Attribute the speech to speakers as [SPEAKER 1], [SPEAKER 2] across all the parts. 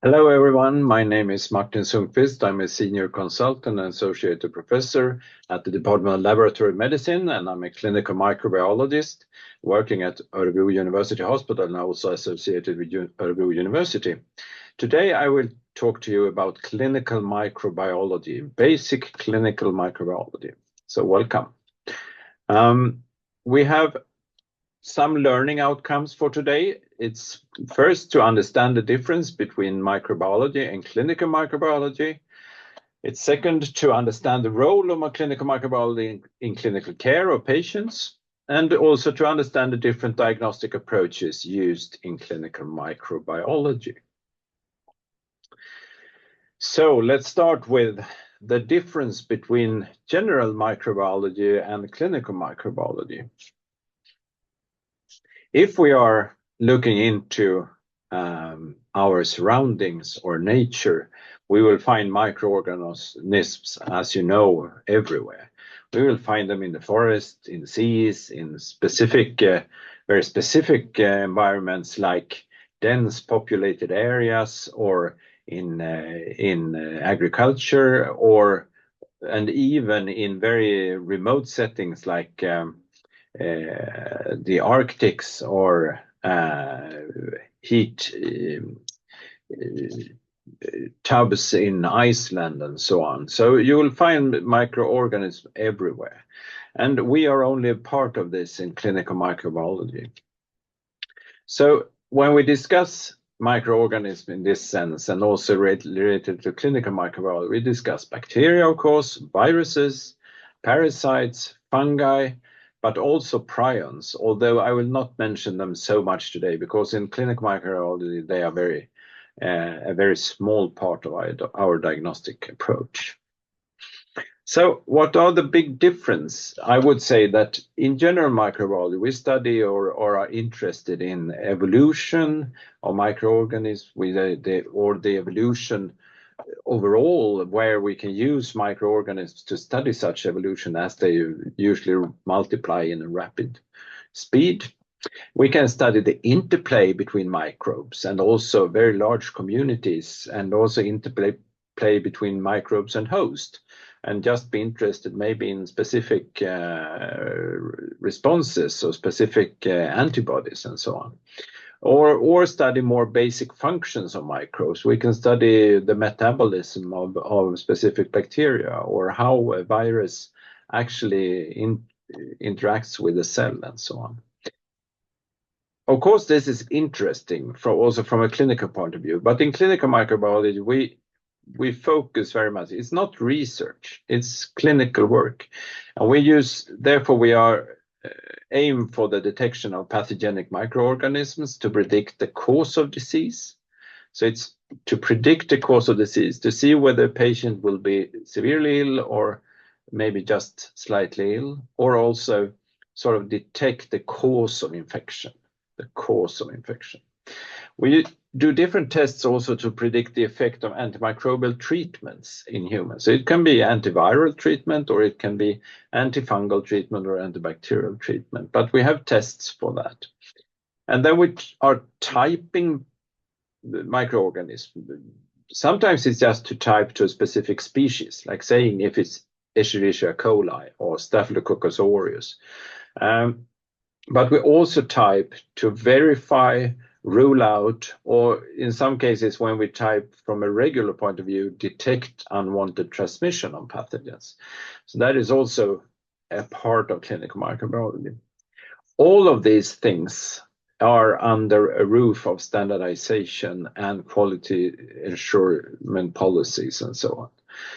[SPEAKER 1] Hello everyone, my name is Martin Sundqvist. I'm a senior consultant and associate professor at the Department of Laboratory Medicine, and I'm a clinical microbiologist working at Örebro University Hospital and also associated with Örebro University. Today I will talk to you about clinical microbiology, basic clinical microbiology. So welcome. We have some learning outcomes for today. It's first to understand the difference between microbiology and clinical microbiology. It's second to understand the role of clinical microbiology in clinical care of patients, and also to understand the different diagnostic approaches used in clinical microbiology. So let's start with the difference between general microbiology and clinical microbiology. If we are looking into our surroundings or nature, we will find microorganisms, as you know, everywhere. We will find them in the forest, in the seas, in specific, very specific environments like dense populated areas, or in agriculture, and even in very remote settings like the Arctics or heat tubs in Iceland and so on. So you will find microorganisms everywhere. And we are only a part of this in clinical microbiology. So when we discuss microorganisms in this sense, and also related to clinical microbiology, we discuss bacteria, of course, viruses, parasites, fungi, but also prions, although I will not mention them so much today because in clinical microbiology they are a very small part of our diagnostic approach. So what are the big differences? I would say that in general microbiology we study or are interested in evolution of microorganisms or the evolution overall, where we can use microorganisms to study such evolution as they usually multiply in a rapid speed. We can study the interplay between microbes and also very large communities, and also interplay between microbes and host, and just be interested maybe in specific responses or specific antibodies and so on. Or study more basic functions of microbes. We can study the metabolism of specific bacteria, or how a virus actually interacts with a cell and so on. Of course, this is interesting also from a clinical point of view, but in clinical microbiology, we focus very much. It's not research, it's clinical work. And therefore we aim for the detection of pathogenic microorganisms to predict the cause of disease. So it's to predict the cause of disease, to see whether a patient will be severely ill or maybe just slightly ill, or also sort of detect the cause of infection. We do different tests also to predict the effect of antimicrobial treatments in humans. So it can be antiviral treatment, or it can be antifungal treatment or antibacterial treatment, but we have tests for that. And then we are typing the microorganism. Sometimes it's just to type to a specific species, like saying if it's Escherichia coli or Staphylococcus aureus. But we also type to verify, rule out, or in some cases when we type from a regular point of view, detect unwanted transmission of pathogens. So that is also a part of clinical microbiology. All of these things are under a roof of standardization and quality assurance policies and so on.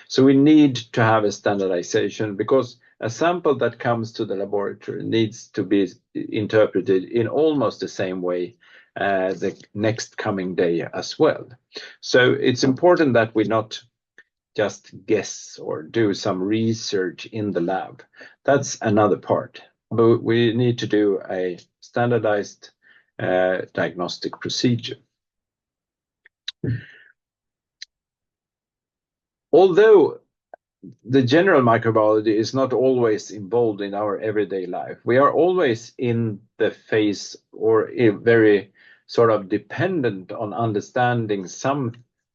[SPEAKER 1] So we need to have a standardization, because a sample that comes to the laboratory needs to be interpreted in almost the same way the next coming day as well. So it's important that we not just guess or do some research in the lab. That's another part. But we need to do a standardized diagnostic procedure. Although the general microbiology is not always involved in our everyday life, we are always in the phase or very sort of dependent on understanding some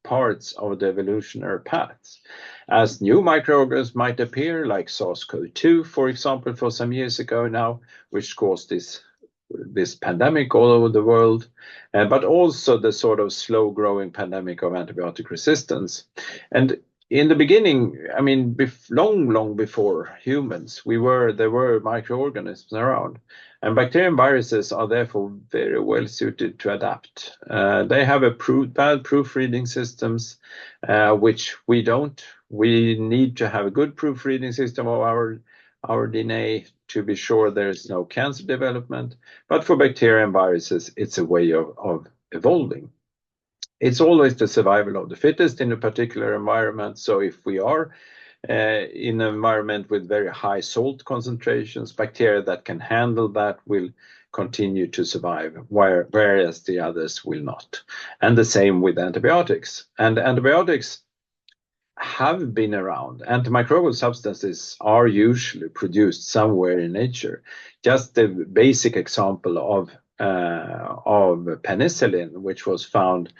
[SPEAKER 1] parts of the evolutionary paths. As new microorganisms might appear, like SARS-CoV-2, for example, for some years ago now, which caused this pandemic all over the world, but also the sort of slow-growing pandemic of antibiotic resistance. And in the beginning, I mean, long before humans, there were microorganisms around, and bacteria and viruses are therefore very well suited to adapt. They have bad proofreading systems, which we don't. We need to have a good proofreading system of our DNA to be sure there's no cancer development. But for bacteria and viruses, it's a way of evolving. It's always the survival of the fittest in a particular environment. So if we are in an environment with very high salt concentrations, bacteria that can handle that will continue to survive, whereas the others will not. And the same with antibiotics. And antibiotics have been around. Antimicrobial substances are usually produced somewhere in nature. Just the basic example of penicillin, which was found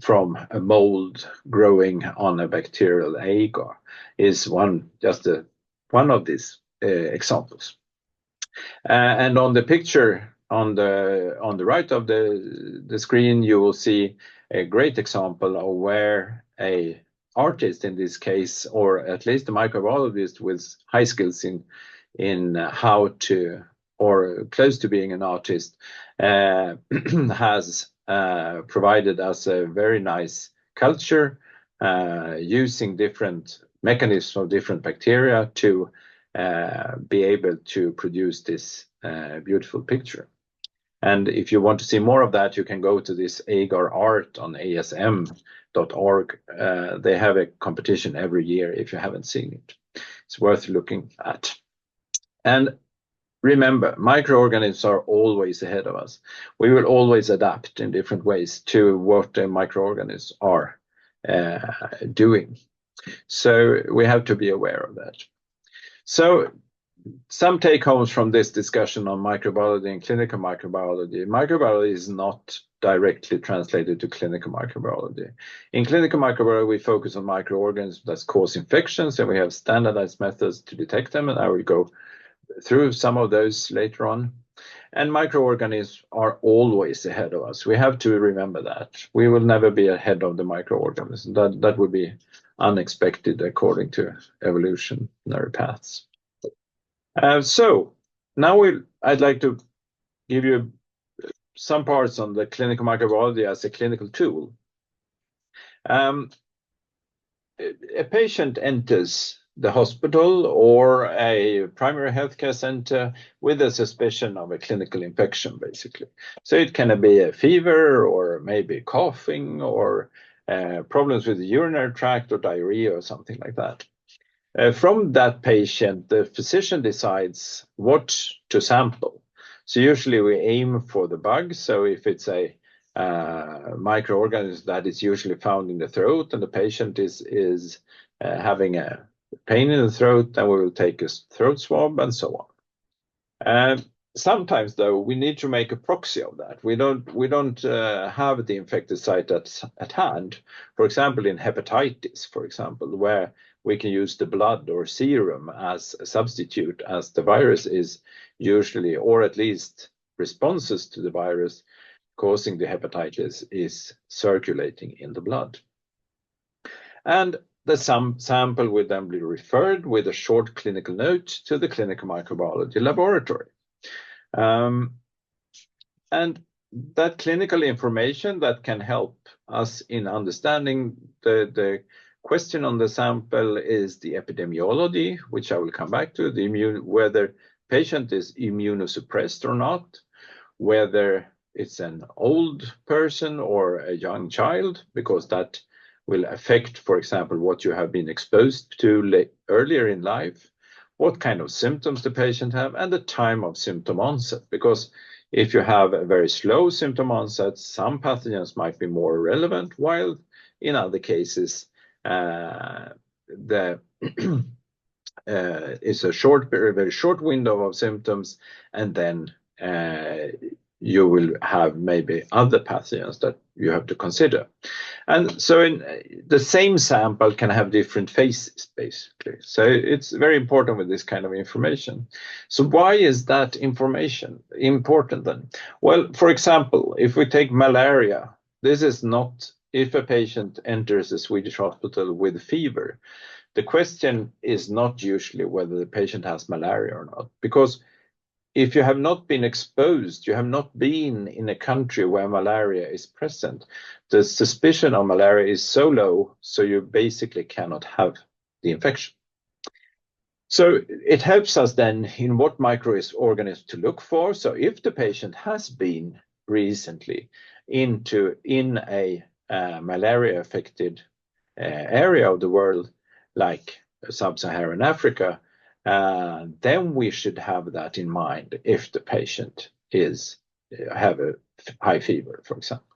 [SPEAKER 1] from a mold growing on a bacterial agar, is one of these examples. And on the picture on the right of the screen, you will see a great example of where a artist in this case, or at least a microbiologist with high skills in how to, or close to being an artist, has provided us a very nice culture using different mechanisms of different bacteria to be able to produce this beautiful picture. And if you want to see more of that, you can go to this agar art on asm.org. They have a competition every year if you haven't seen it. It's worth looking at. And remember, microorganisms are always ahead of us. We will always adapt in different ways to what the microorganisms are doing. So we have to be aware of that. So some take-homes from this discussion on microbiology and clinical microbiology. Microbiology is not directly translated to clinical microbiology. In clinical microbiology, we focus on microorganisms that cause infections, and we have standardized methods to detect them, and I will go through some of those later on. And microorganisms are always ahead of us. We have to remember that. We will never be ahead of the microorganisms. That would be unexpected according to evolutionary paths. So now I'd like to give you some parts on the clinical microbiology as a clinical tool. A patient enters the hospital or a primary healthcare center with a suspicion of a clinical infection, basically. So it can be a fever or maybe coughing or problems with the urinary tract or diarrhea or something like that. From that patient, the physician decides what to sample. So usually we aim for the bug. So if it's a microorganism that is usually found in the throat and the patient is having a pain in the throat, then we will take a throat swab and so on. Sometimes, though, we need to make a proxy of that. We don't have the infected site at hand. For example, in hepatitis, for example, where we can use the blood or serum as a substitute, as the virus is usually, or at least responses to the virus causing the hepatitis is circulating in the blood. And the sample will then be referred with a short clinical note to the clinical microbiology laboratory. And that clinical information that can help us in understanding the question on the sample is the epidemiology, which I will come back to, whether patient is immunosuppressed or not, whether it's an old person or a young child, because that will affect, for example, what you have been exposed to earlier in life, what kind of symptoms the patient have, and the time of symptom onset. Because if you have a very slow symptom onset, some pathogens might be more relevant, while in other cases, it's a very short window of symptoms, and then you will have maybe other pathogens that you have to consider. And so in the same sample can have different phases, basically. So it's very important with this kind of information. So why is that information important then? Well, for example, if we take malaria, this is not, if a patient enters a Swedish hospital with fever, the question is not usually whether the patient has malaria or not, because if you have not been exposed, you have not been in a country where malaria is present, the suspicion of malaria is so low, so you basically cannot have the infection. So it helps us then in what microorganisms to look for. So if the patient has been recently in a malaria-affected area of the world, like sub-Saharan Africa, then we should have that in mind if the patient have a high fever, for example.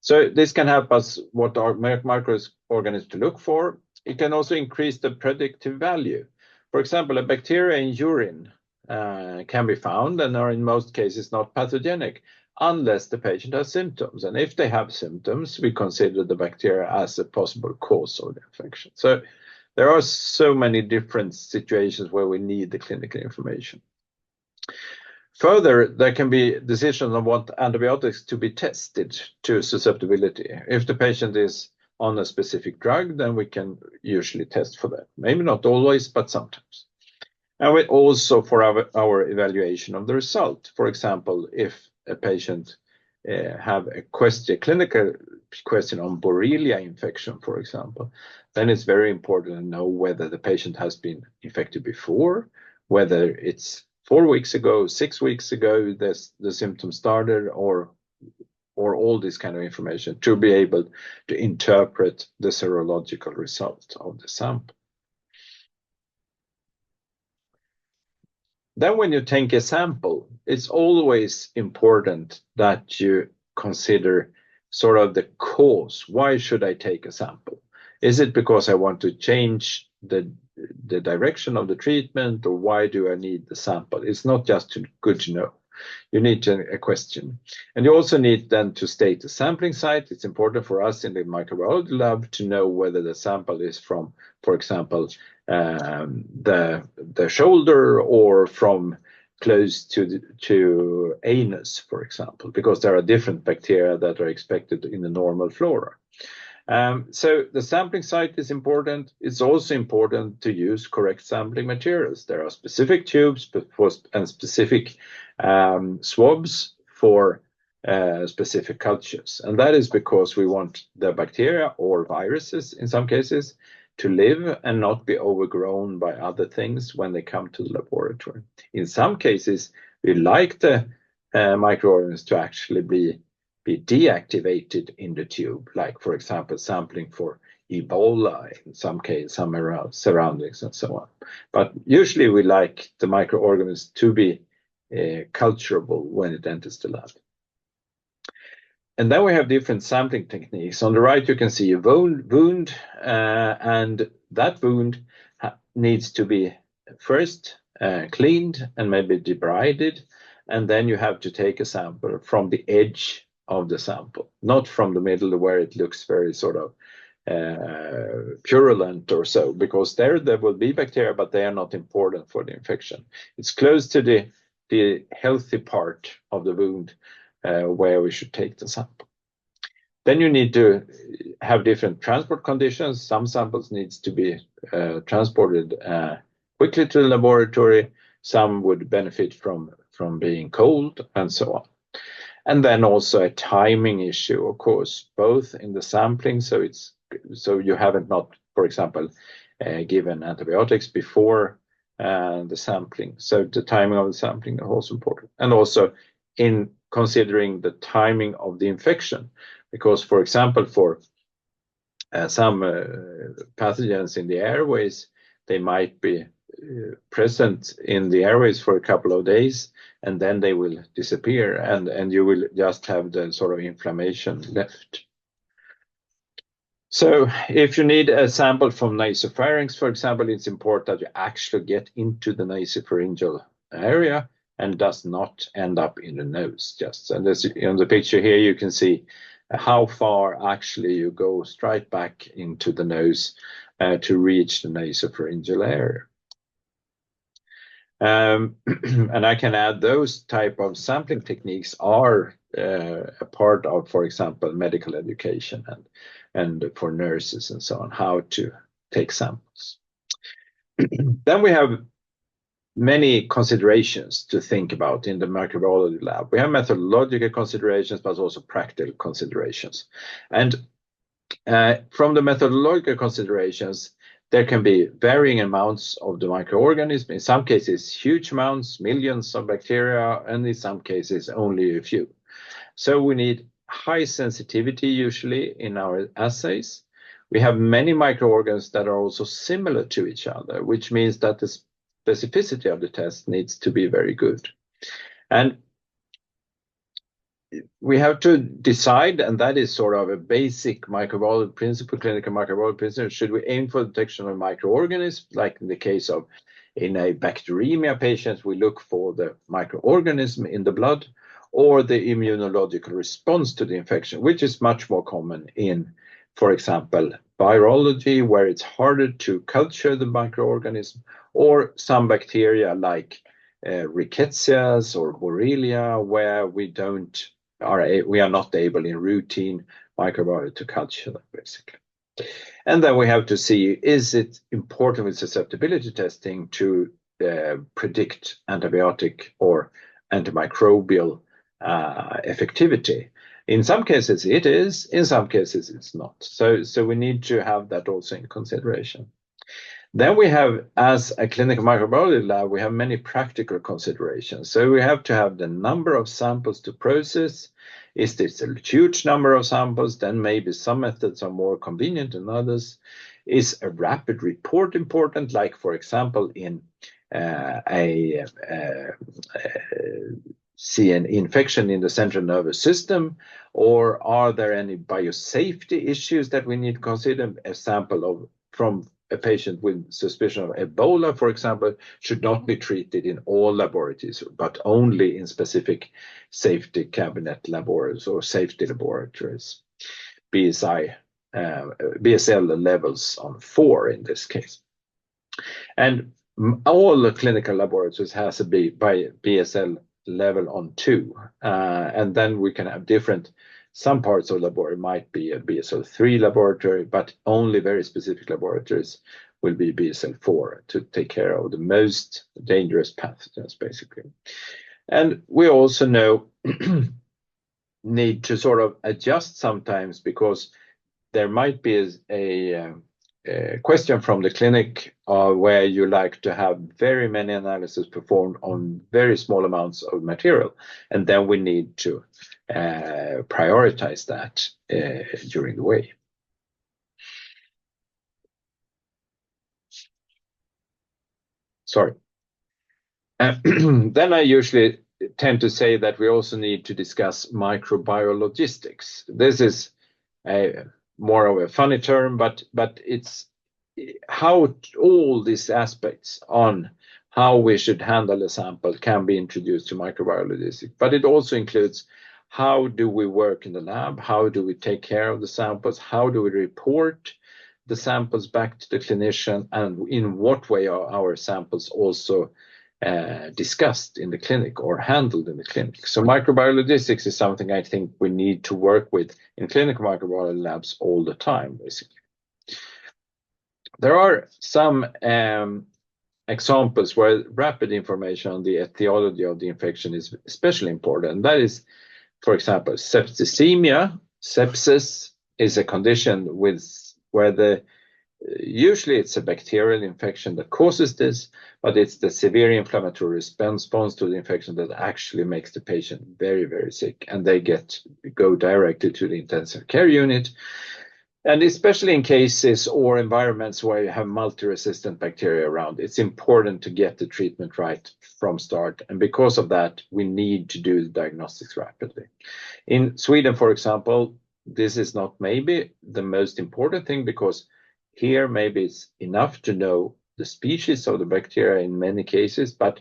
[SPEAKER 1] So this can help us what our microorganisms to look for. It can also increase the predictive value. For example, a bacteria in urine can be found and are in most cases not pathogenic unless the patient has symptoms. And if they have symptoms, we consider the bacteria as a possible cause of the infection. So there are so many different situations where we need the clinical information. Further, there can be decisions on what antibiotics to be tested to susceptibility. If the patient is on a specific drug, then we can usually test for that. Maybe not always, but sometimes. And we also for our evaluation of the result. For example, if a patient have a clinical question on Borrelia infection, for example, then it's very important to know whether the patient has been infected before, whether it's 4 weeks ago, 6 weeks ago, the symptoms started, or all this kind of information to be able to interpret the serological result of the sample. Then when you take a sample, it's always important that you consider sort of the cause. Why should I take a sample? Is it because I want to change the direction of the treatment, or why do I need the sample? It's not just good to know. You need a question. And you also need then to state the sampling site. It's important for us in the microbiology lab to know whether the sample is from, for example, the shoulder or from close to anus, for example, because there are different bacteria that are expected in the normal flora. So the sampling site is important. It's also important to use correct sampling materials. There are specific tubes and specific swabs for specific cultures. And that is because we want the bacteria or viruses, in some cases, to live and not be overgrown by other things when they come to the laboratory. In some cases, we like the microorganisms to actually be deactivated in the tube, like, for example, sampling for Ebola in some case, some surroundings and so on. But usually we like the microorganisms to be culturable when it enters the lab. And then we have different sampling techniques. On the right, you can see a wound, and that wound needs to be first cleaned and maybe debrided, and then you have to take a sample from the edge of the sample, not from the middle where it looks very sort of purulent or so, because there will be bacteria, but they are not important for the infection. It's close to the healthy part of the wound where we should take the sample. Then you need to have different transport conditions. Some samples needs to be transported quickly to the laboratory. Some would benefit from being cold, and so on. And then also a timing issue, of course, both in the sampling, so you haven't not, for example, given antibiotics before the sampling. So the timing of the sampling is also important. And also in considering the timing of the infection, because, for example, for some pathogens in the airways, they might be present in the airways for a couple of days, and then they will disappear, and you will just have the sort of inflammation left. So if you need a sample from nasopharynx, for example, it's important that you actually get into the nasopharyngeal area and does not end up in the nose. Just and as in the picture here, you can see how far actually you go straight back into the nose to reach the nasopharyngeal area. And I can add those type of sampling techniques are a part of, for example, medical education and for nurses and so on, how to take samples. Then we have many considerations to think about in the microbiology lab. We have methodological considerations, but also practical considerations. And from the methodological considerations, there can be varying amounts of the microorganism. In some cases, huge amounts, millions of bacteria, and in some cases, only a few. So we need high sensitivity usually in our assays. We have many microorganisms that are also similar to each other, which means that the specificity of the test needs to be very good. And we have to decide, and that is sort of a basic microbiology principle, clinical microbiology principle. Should we aim for detection of microorganisms, like in the case of in a bacteremia patient, we look for the microorganism in the blood, or the immunological response to the infection, which is much more common in, for example, virology, where it's harder to culture the microorganism, or some bacteria like rickettsias or borrelia, where we are not able in routine microbiology to culture them, basically. And then we have to see, is it important with susceptibility testing to predict antibiotic or antimicrobial effectivity? In some cases it is, in some cases it's not. So we need to have that also in consideration. Then we have, as a clinical microbiology lab, we have many practical considerations. So we have to have the number of samples to process. Is this a huge number of samples? Then maybe some methods are more convenient than others. Is a rapid report important, like for example in see an infection in the central nervous system, or are there any biosafety issues that we need to consider? A sample from a patient with suspicion of Ebola, for example, should not be treated in all laboratories, but only in specific safety cabinet laboratories or safety laboratories. BSL levels on 4 in this case. And all the clinical laboratories has a BSL level on 2. And then we can have different. Some parts of the laboratory might be a BSL-3 laboratory, but only very specific laboratories will be BSL-4 to take care of the most dangerous pathogens, basically. And we also need to sort of adjust sometimes, because there might be a question from the clinic where you like to have very many analyses performed on very small amounts of material, and then we need to prioritize that during the way. Sorry. Then I usually tend to say that we also need to discuss microbiologistics. This is more of a funny term, but it's how all these aspects on how we should handle a sample can be introduced to microbiologistics. But it also includes, how do we work in the lab? How do we take care of the samples? How do we report the samples back to the clinician? And in what way are our samples also discussed in the clinic or handled in the clinic? So microbiologistics is something I think we need to work with in clinical microbiology labs all the time, basically. There are some examples where rapid information on the etiology of the infection is especially important. And that is, for example, septicemia. Sepsis is a condition where usually it's a bacterial infection that causes this, but it's the severe inflammatory response to the infection that actually makes the patient very, very sick, and they go directly to the intensive care unit. And especially in cases or environments where you have multi-resistant bacteria around, it's important to get the treatment right from start. And because of that, we need to do the diagnostics rapidly. In Sweden, for example, this is not maybe the most important thing, because here maybe it's enough to know the species of the bacteria in many cases, but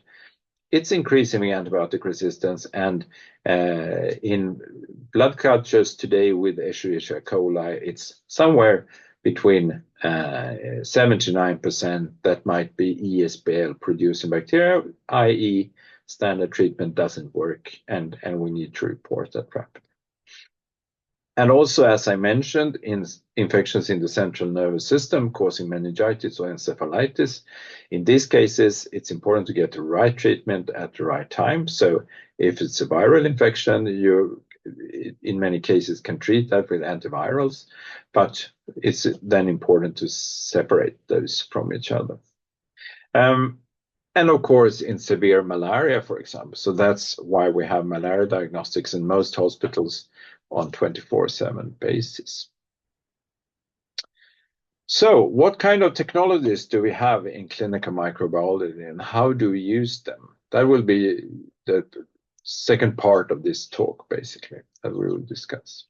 [SPEAKER 1] it's increasing antibiotic resistance, and in blood cultures today with Escherichia coli, it's somewhere between 7 to 9% that might be ESBL producing bacteria, i.e. standard treatment doesn't work, and we need to report that rapidly. And also, as I mentioned, in infections in the central nervous system causing meningitis or encephalitis, in these cases, it's important to get the right treatment at the right time. So if it's a viral infection, you, in many cases, can treat that with antivirals, but it's then important to separate those from each other. And of course, in severe malaria, for example. So that's why we have malaria diagnostics in most hospitals on 24/7 basis. So what kind of technologies do we have in clinical microbiology, and how do we use them? That will be the second part of this talk, basically, that we will discuss.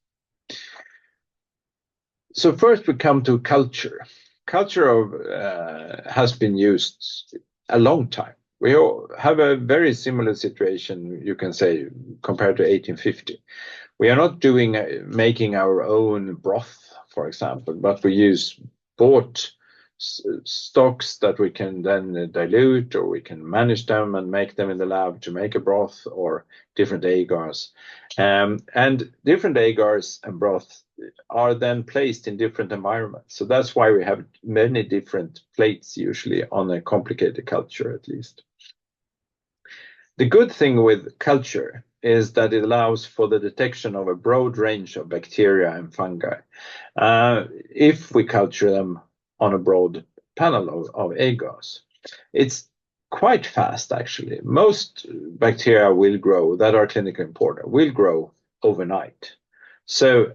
[SPEAKER 1] So first we come to culture. Culture has been used a long time. We have a very similar situation, you can say, compared to 1850. We are not making our own broth, for example, but we use bought stocks that we can then dilute, or we can manage them and make them in the lab to make a broth, or different agars. And different agars and broth are then placed in different environments. So that's why we have many different plates usually on a complicated culture, at least. The good thing with culture is that it allows for the detection of a broad range of bacteria and fungi if we culture them on a broad panel of agars. It's quite fast, actually. Most bacteria will grow, that are clinically important, will grow overnight. So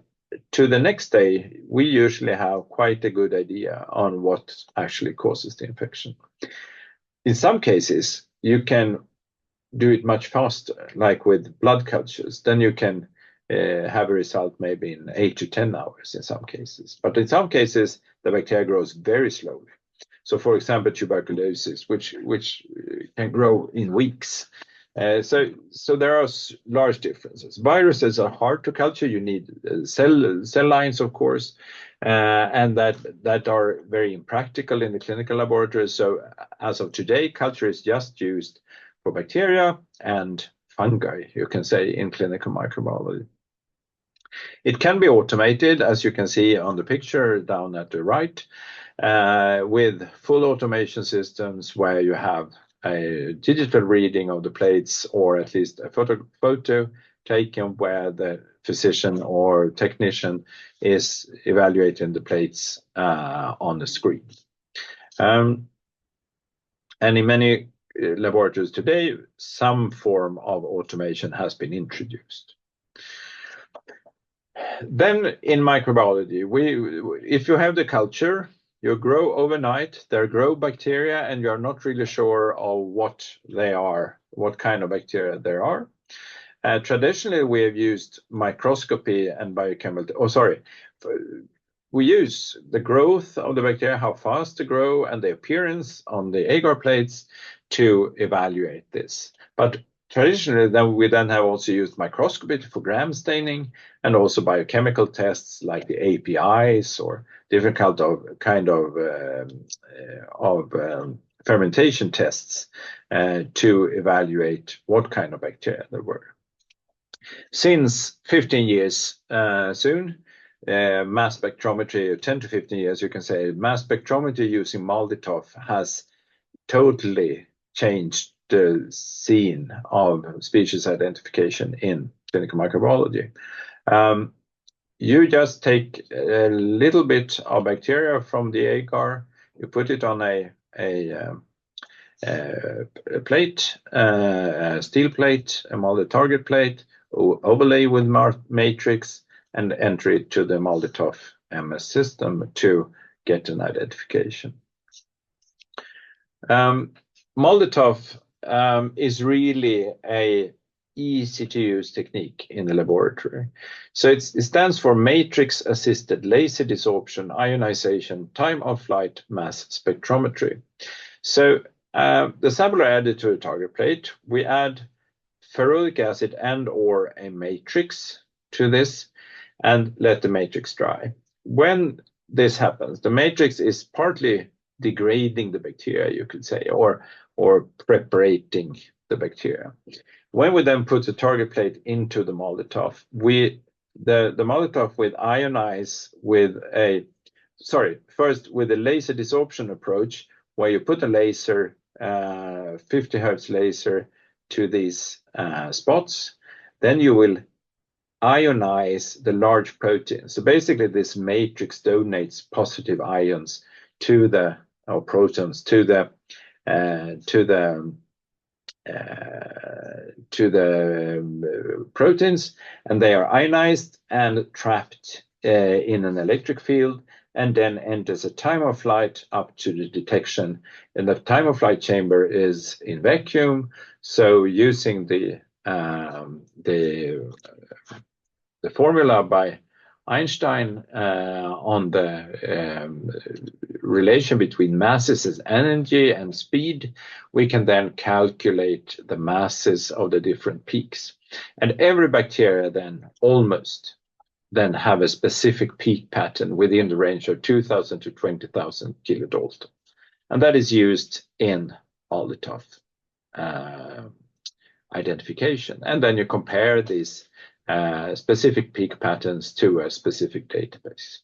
[SPEAKER 1] to the next day, we usually have quite a good idea on what actually causes the infection. In some cases, you can do it much faster, like with blood cultures. Then you can have a result maybe in 8 to 10 hours in some cases. But in some cases, the bacteria grows very slowly. So for example, tuberculosis, which can grow in weeks. So there are large differences. Viruses are hard to culture. You need cell lines, of course, and that are very impractical in the clinical laboratory. So as of today, culture is just used for bacteria and fungi, you can say, in clinical microbiology. It can be automated, as you can see on the picture down at the right, with full automation systems where you have a digital reading of the plates, or at least a photo taken where the physician or technician is evaluating the plates on the screen. And in many laboratories today, some form of automation has been introduced. Then in microbiology, if you have the culture, you grow overnight, there grow bacteria, and you're not really sure of what they are, what kind of bacteria there are. Traditionally, we have used microscopy and biochemical, we use the growth of the bacteria, how fast they grow, and the appearance on the agar plates to evaluate this. But traditionally, we have also used microscopy for gram staining, and also biochemical tests like the APIs or different kind of fermentation tests to evaluate what kind of bacteria there were. Since 15 years soon, mass spectrometry, 10 to 15 years, you can say, mass spectrometry using MALDI-TOF has totally changed the scene of species identification in clinical microbiology. You just take a little bit of bacteria from the agar, you put it on a plate, a steel plate, a MALDI target plate, overlay with matrix, and enter it to the MALDI-TOF MS system to get an identification. MALDI-TOF is really a easy to use technique in the laboratory. So it stands for matrix assisted laser desorption ionization time of flight mass spectrometry. So The sample are added to a target plate. We add ferulic acid and or a matrix to this and let the matrix dry. When this happens, the matrix is partly degrading the bacteria, you could say, or preparating the bacteria. When we then put the target plate into the Molotov, the Molotov will ionize with first with a laser desorption approach, where you put a laser, 50 hertz laser, to these spots. Then you will ionize the large protein. So basically, this matrix donates positive ions to the protons to the proteins, and they are ionized and trapped in an electric field, and then enters a time of flight up to the detection. And the time of flight chamber is in vacuum. So using the formula by Einstein on the relation between masses as energy and speed, we can then calculate the masses of the different peaks. And every bacteria then almost then have a specific peak pattern within the range of 2,000 to 20,000 kilodalton. And that is used in Molotov identification. And then you compare these specific peak patterns to a specific database.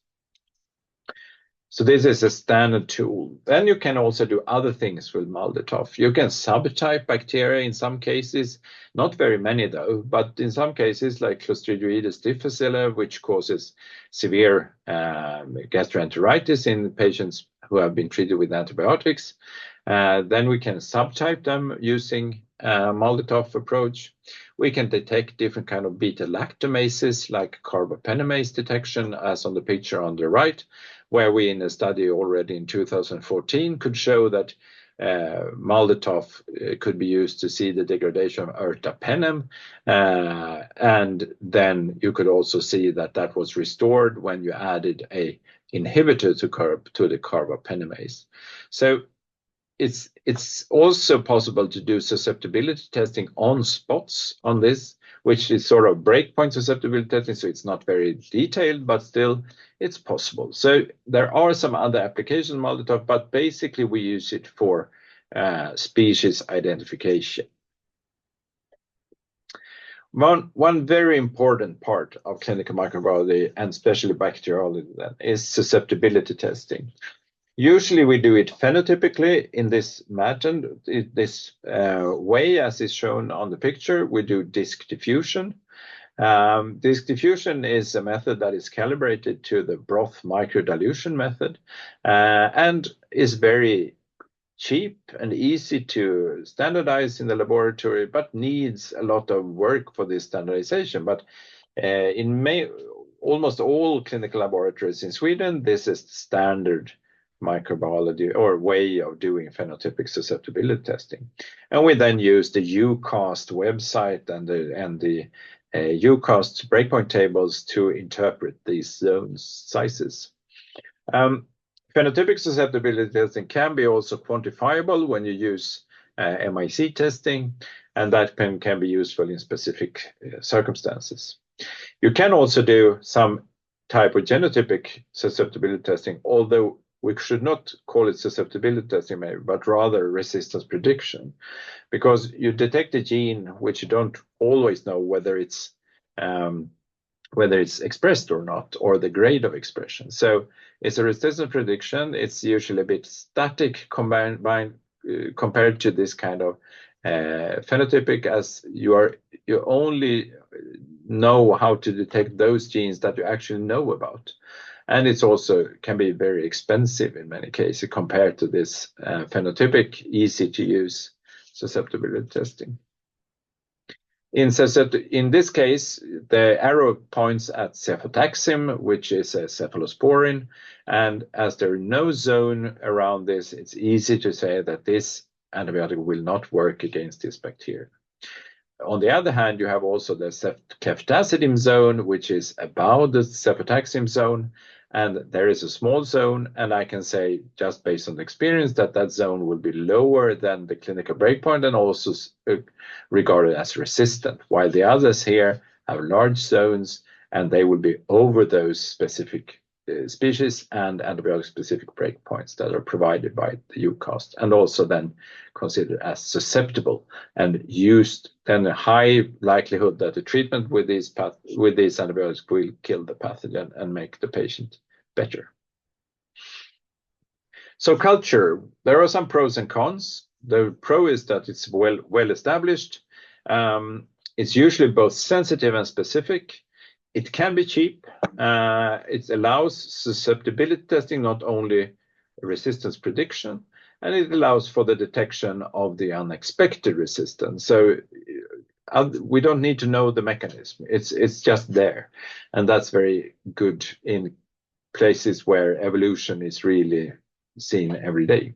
[SPEAKER 1] So this is a standard tool. Then you can also do other things with Molotov. You can subtype bacteria in some cases, not very many though, but in some cases like Clostridioides difficile, which causes severe gastroenteritis in patients who have been treated with antibiotics. Then we can subtype them using Molotov approach. We can detect different kind of beta-lactamases like carbapenemase detection, as on the picture on the right, where we in a study already in 2014 could show that Molotov could be used to see the degradation of ertapenem, and then you could also see that that was restored when you added a inhibitor to the carbapenemase. So it's also possible to do susceptibility testing on spots on this, which is sort of breakpoint susceptibility testing, so it's not very detailed, but still it's possible. So there are some other applications of Molotov, but basically we use it for species identification. One very important part of clinical microbiology, and especially bacteriology, then, is susceptibility testing. Usually we do it phenotypically in this way, as is shown on the picture. We do disk diffusion. Disk diffusion is a method that is calibrated to the broth microdilution method and is very cheap and easy to standardize in the laboratory, but needs a lot of work for this standardization. But in almost all clinical laboratories in Sweden, this is standard microbiology or way of doing phenotypic susceptibility testing. And we then use the UCAST website and the UCAST breakpoint tables to interpret these zone sizes. Phenotypic susceptibility testing can be also quantifiable when you use MIC testing, and that can be useful in specific circumstances. You can also do some type of genotypic susceptibility testing, although we should not call it susceptibility testing, maybe, but rather resistance prediction, because you detect a gene which you don't always know whether it's expressed or not, or the grade of expression. So it's a resistance prediction. It's usually a bit static compared to this kind of phenotypic, as you only know how to detect those genes that you actually know about. And it's also can be very expensive in many cases compared to this phenotypic, easy to use susceptibility testing. In this case, the arrow points at cefotaxime, which is a cephalosporin. And as there is no zone around this, it's easy to say that this antibiotic will not work against this bacteria. On the other hand, you have also the ceftazidime zone, which is above the cefotaxime zone. and there is a small zone, and I can say, just based on experience, that that zone will be lower than the clinical breakpoint and also regarded as resistant, while the others here have large zones and they will be over those specific species and antibiotic-specific breakpoints that are provided by the UCAST, and also then considered as susceptible and used, then a high likelihood that the treatment with these antibiotics will kill the pathogen and make the patient better. So culture, there are some pros and cons. The pro is that it's well established. It's usually both sensitive and specific. It can be cheap. It allows susceptibility testing, not only resistance prediction, and it allows for the detection of the unexpected resistance. So we don't need to know the mechanism. It's just there, and that's very good in places where evolution is really seen every day.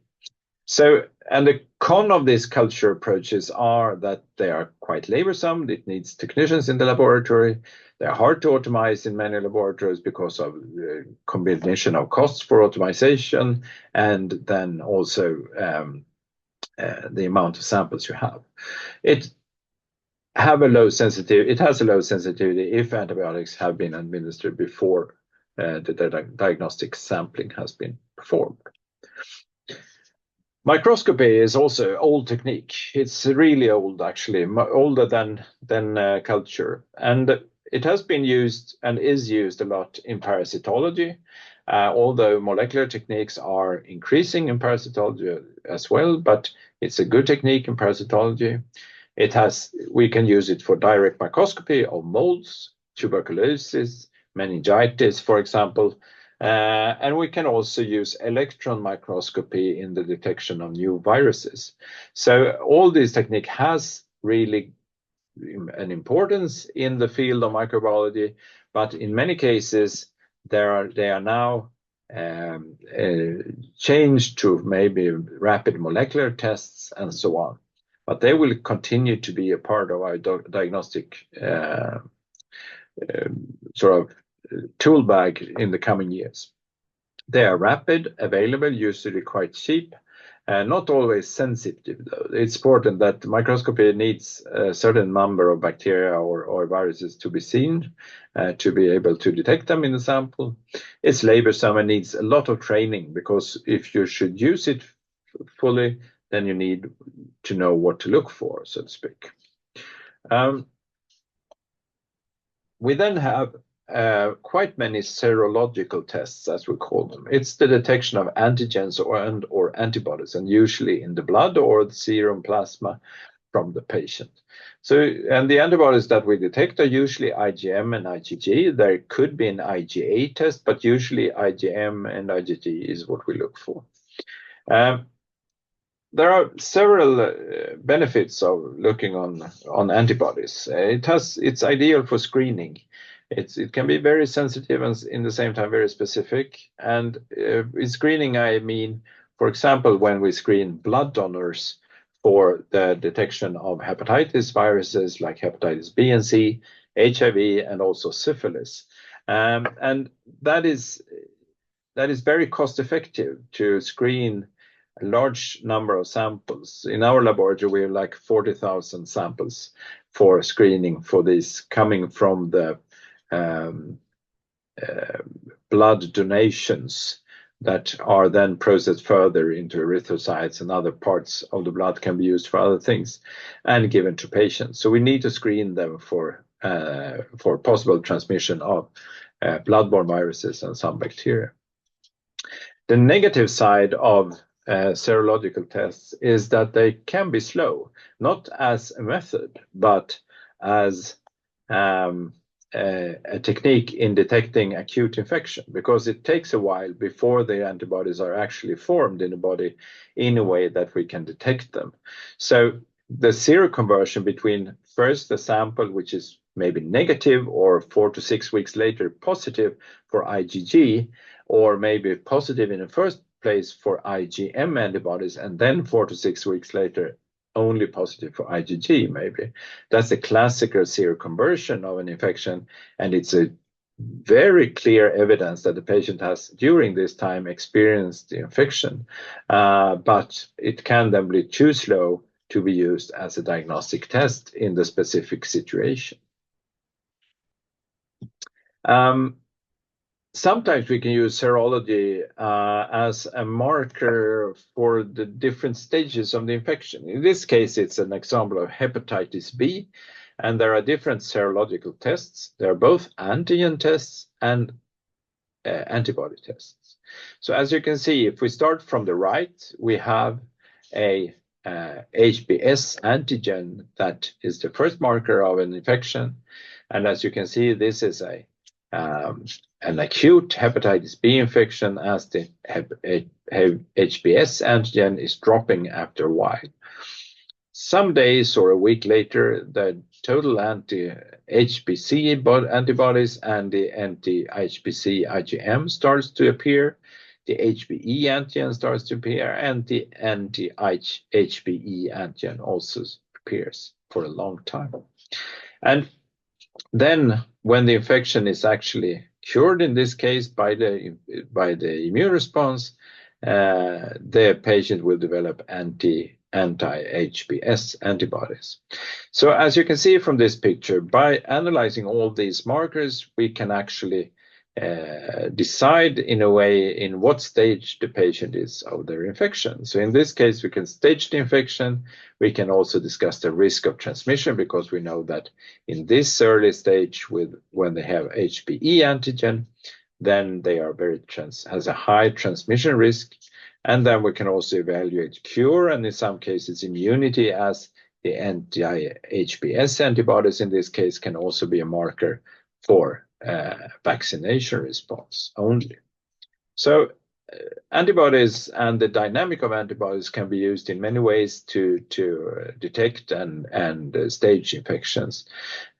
[SPEAKER 1] So, and the con of these culture approaches are that they are quite laborsome. It needs technicians in the laboratory. They're hard to automate in many laboratories because of the combination of costs for automation and then also the amount of samples you have. It has a low sensitivity if antibiotics have been administered before the diagnostic sampling has been performed. Microscopy is also old technique. It's really old, actually, older than culture, and it has been used and is used a lot in parasitology, although molecular techniques are increasing in parasitology as well, but it's a good technique in parasitology. We can use it for direct microscopy of molds, tuberculosis, meningitis, for example, and we can also use electron microscopy in the detection of new viruses. So all these techniques has really an importance in the field of microbiology, but in many cases they are now changed to maybe rapid molecular tests and so on. But they will continue to be a part of our diagnostic sort of tool bag in the coming years. They are rapid, available, usually quite cheap, and not always sensitive though. It's important that microscopy needs a certain number of bacteria or viruses to be seen to be able to detect them in the sample. It's laborsome and needs a lot of training, because if you should use it fully, then you need to know what to look for, so to speak. We then have quite many serological tests, as we call them. It's the detection of antigens or antibodies, and usually in the blood or the serum plasma from the patient. So, and the antibodies that we detect are usually IgM and IgG. There could be an IgA test, but usually IgM and IgG is what we look for. There are several benefits of looking on antibodies. It's ideal for screening. It can be very sensitive and in the same time very specific. And in screening, I mean, for example, when we screen blood donors for the detection of hepatitis viruses like hepatitis B and C, HIV, and also syphilis. And that is very cost effective to screen a large number of samples. In our laboratory, we have like 40,000 samples for screening for these coming from the blood donations that are then processed further into erythrocytes, and other parts of the blood can be used for other things and given to patients. So we need to screen them for possible transmission of bloodborne viruses and some bacteria. The negative side of serological tests is that they can be slow, not as a method, but as a technique in detecting acute infection, because it takes a while before the antibodies are actually formed in the body in a way that we can detect them. So the seroconversion between first the sample, which is maybe negative, or 4 to 6 weeks later positive for IgG, or maybe positive in the first place for IgM antibodies, and then 4 to 6 weeks later only positive for IgG, maybe. That's a classical seroconversion of an infection, and it's a very clear evidence that the patient has during this time experienced the infection, but it can then be too slow to be used as a diagnostic test in the specific situation. Sometimes we can use serology as a marker for the different stages of the infection. In this case, it's an example of hepatitis B, and there are different serological tests. There are both antigen tests and antibody tests. So as you can see, if we start from the right, we have a HBs antigen that is the first marker of an infection. And as you can see, this is an acute hepatitis B infection, as the HBs antigen is dropping after a while. Some days or a week later, the total anti-HBC antibodies and the anti-HBC IgM starts to appear. The HBe antigen starts to appear, and the anti-HBe antigen also appears for a long time. And then when the infection is actually cured, in this case by the immune response, the patient will develop anti-HBs antibodies. So as you can see from this picture, by analyzing all these markers, we can actually decide in a way in what stage the patient is of their infection. So in this case, we can stage the infection. We can also discuss the risk of transmission, because we know that in this early stage, when they have HBe antigen, then they are has a high transmission risk. And then we can also evaluate cure, and in some cases immunity, as the anti-HBs antibodies in this case can also be a marker for vaccination response only. So antibodies and the dynamic of antibodies can be used in many ways to detect and stage infections,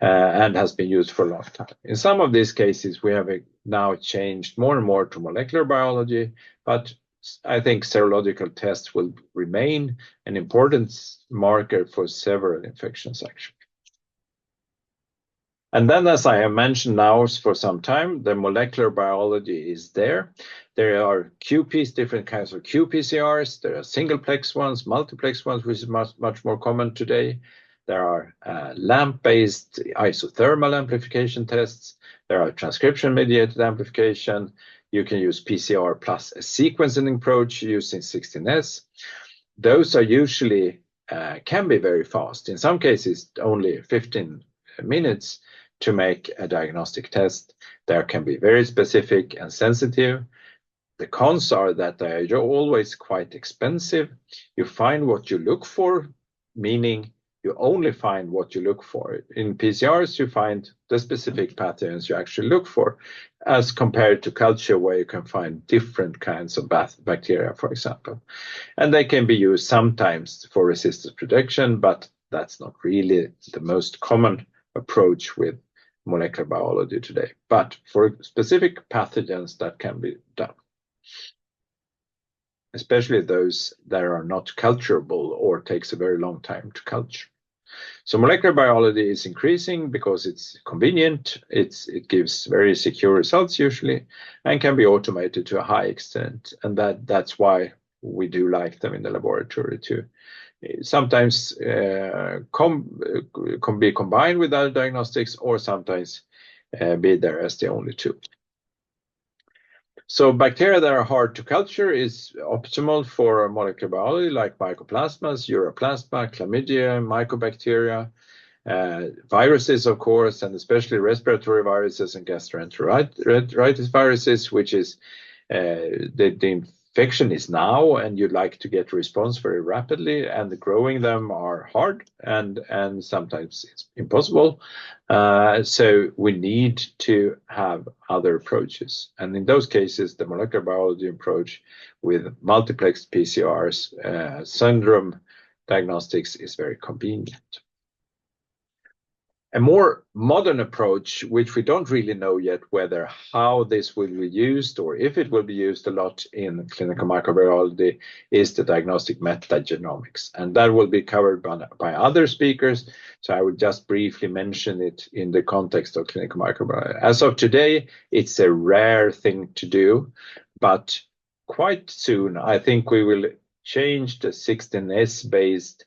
[SPEAKER 1] and has been used for a long time. In some of these cases, we have now changed more and more to molecular biology, but I think serological tests will remain an important marker for several infections, actually. And then, as I have mentioned now for some time, the molecular biology is there. There are QPs, different kinds of qPCRs. There are singleplex ones, multiplex ones, which is much more common today. There are LAMP-based isothermal amplification tests. There are transcription-mediated amplification. You can use PCR plus a sequencing approach using 16S. Those are usually can be very fast. In some cases, only 15 minutes to make a diagnostic test. There can be very specific and sensitive. The cons are that they are always quite expensive. You find what you look for, meaning you only find what you look for. In PCRs, you find the specific pathogens you actually look for, as compared to culture, where you can find different kinds of bacteria, for example. And they can be used sometimes for resistance prediction, but that's not really the most common approach with molecular biology today. But for specific pathogens, that can be done, especially those that are not culturable or takes a very long time to culture. So molecular biology is increasing because it's convenient, it gives very secure results usually, and can be automated to a high extent. And that's why we do like them in the laboratory too. Sometimes can be combined with other diagnostics, or sometimes be there as the only tool. So bacteria that are hard to culture is optimal for molecular biology, like mycoplasmas, uroplasma, chlamydia, mycobacteria, viruses, of course, and especially respiratory viruses and gastroenteritis viruses, which is the infection is now, and you'd like to get a response very rapidly, and growing them are hard, and sometimes it's impossible. So we need to have other approaches. And in those cases, the molecular biology approach with multiplex PCRs, syndrome diagnostics is very convenient. A more modern approach, which we don't really know yet whether how this will be used or if it will be used a lot in clinical microbiology, is the diagnostic metagenomics. And that will be covered by other speakers. So I will just briefly mention it in the context of clinical microbiology. As of today, it's a rare thing to do, but quite soon, I think we will change the 16S based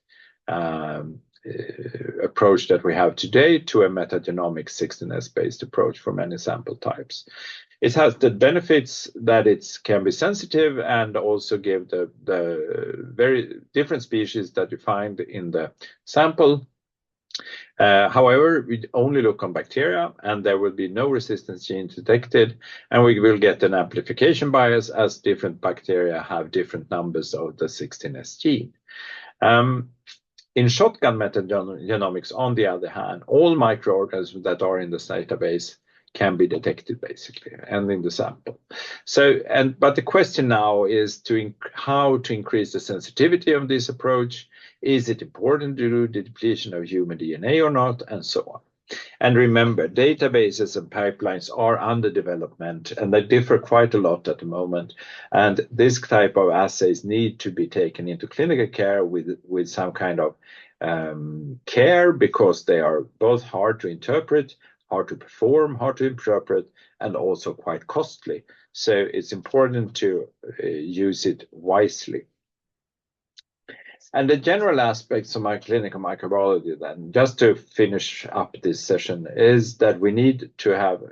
[SPEAKER 1] approach that we have today to a metagenomic 16S based approach for many sample types. It has the benefits that it can be sensitive and also give the very different species that you find in the sample. However, we only look on bacteria and there will be no resistance gene detected, and we will get an amplification bias as different bacteria have different numbers of the 16S gene. In shotgun metagenomics, on the other hand, all microorganisms that are in this database can be detected basically and in the sample. But the question now is how to increase the sensitivity of this approach. Is it important to do the depletion of human DNA or not, and so on. And remember, databases and pipelines are under development and they differ quite a lot at the moment. And this type of assays need to be taken into clinical care with some kind of care, because they are both hard to interpret, hard to perform, hard to interpret, and also quite costly. So it's important to use it wisely. And the general aspects of my clinical microbiology then, just to finish up this session, is that we need to have,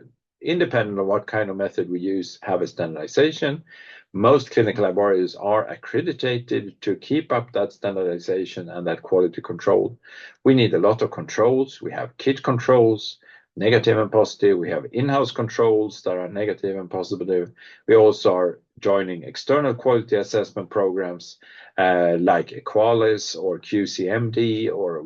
[SPEAKER 1] independent of what kind of method we use, have a standardization. Most clinical laboratories are accredited to keep up that standardization and that quality control. We need a lot of controls. We have kit controls, negative and positive. We have in-house controls that are negative and positive. We also are joining external quality assessment programs like Equalis or QCMD or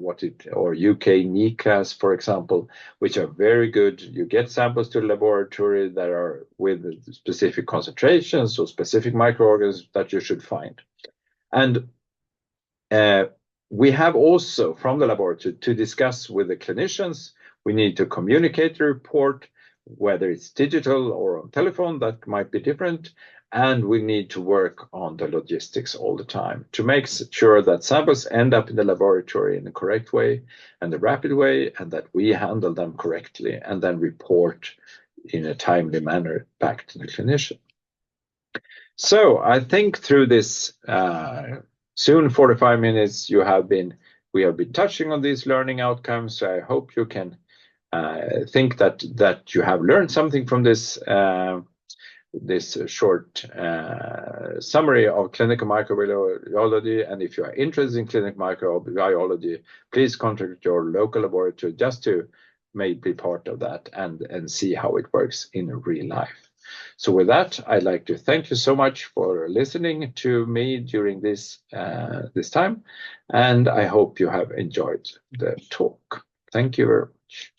[SPEAKER 1] UK NICAS, for example, which are very good. You get samples to the laboratory that are with specific concentrations or specific microorganisms that you should find. And we have also, from the laboratory, to discuss with the clinicians. We need to communicate the report, whether it's digital or on telephone, that might be different. And we need to work on the logistics all the time to make sure that samples end up in the laboratory in the correct way and the rapid way, and that we handle them correctly and then report in a timely manner back to the clinician. So I think through this soon 45 minutes, we have been touching on these learning outcomes. So I hope you can think that you have learned something from this short summary of clinical microbiology. And if you are interested in clinical microbiology, please contact your local laboratory just to be part of that and see how it works in real life. So with that, I'd like to thank you so much for listening to me during this time, and I hope you have enjoyed the talk. Thank you very much.